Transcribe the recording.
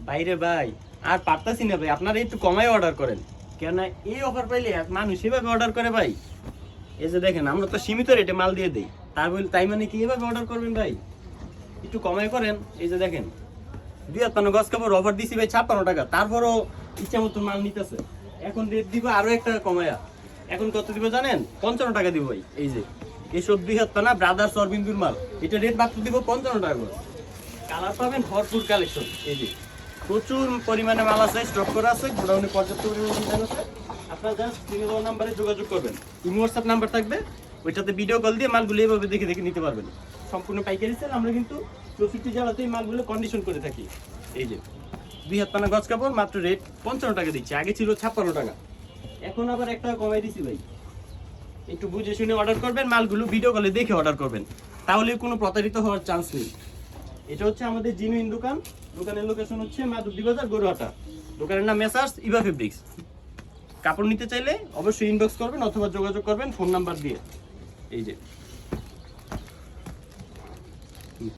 বাইরে ভাই আর পারতাছি না ভাই, আপনারা একটু কমাই অর্ডার করেন, কেন এই অফার পাইলে মানুষ এভাবে অর্ডার করে ভাই। এই যে দেখেন আমরা তো সীমিত রেটে মাল দিয়ে দেই, তাই মানে কি এভাবে অর্ডার করবেন ভাই? একটু কমাই করেন। এই যে দেখেন 52 গজ কাপড় অফার দিছি ভাই 56 টাকা, তারপরও ইচ্ছা মতো মাল নিতেছে। এখন রেট দিব আরো 1 টাকা কমায়া, এখন কত দিব জানেন? 55 টাকা দিব ভাই। এই যে এসব 72 না ব্রাদার্স অরবিন্দুর মাল, এটা রেট মাত্র দিব 55 টাকা করে। কালার পাবেন ভরপুর কালেকশন। এই যে প্রচুর পরিমাণে মাল আছে, স্টক করা আছে, গোডাউনে পর্যাপ্ত পরিমাণে ডিজাইন আছে। আপনারা জাস্ট স্ক্রিনে দেওয়া নাম্বারে যোগাযোগ করবেন, ইমো হোয়াটসঅ্যাপ নাম্বার থাকবে, ওইটাতে ভিডিও কল দিয়ে মালগুলো এইভাবে দেখে দেখে নিতে পারবেন। সম্পূর্ণ পাইকারি সেল, আমরা কিন্তু 64 জেলাতে এই মালগুলো কন্ডিশন করে থাকি। এই যে 72 গজ কাপড় মাত্র রেট 55 টাকা দিচ্ছি, আগে ছিল 56 টাকা, এখন আবার 1 টাকা কমাই দিছি ভাই। একটু বুঝে শুনে অর্ডার করবেন, মালগুলো ভিডিও কলে দেখে অর্ডার করবেন, তাহলে কোনো প্রতারিত হওয়ার চান্স নেই। এটা হচ্ছে আমাদের জিনুইন দোকান, দোকানের লোকেশন হচ্ছে মাধবদী বাজার গরুহাটা, দোকানের নাম মেসার্স ইভা ফেব্রিক্স। কাপড় নিতে চাইলে অবশ্যই ইনবক্স করবেন অথবা যোগাযোগ করবেন ফোন নাম্বার দিয়ে। এই যে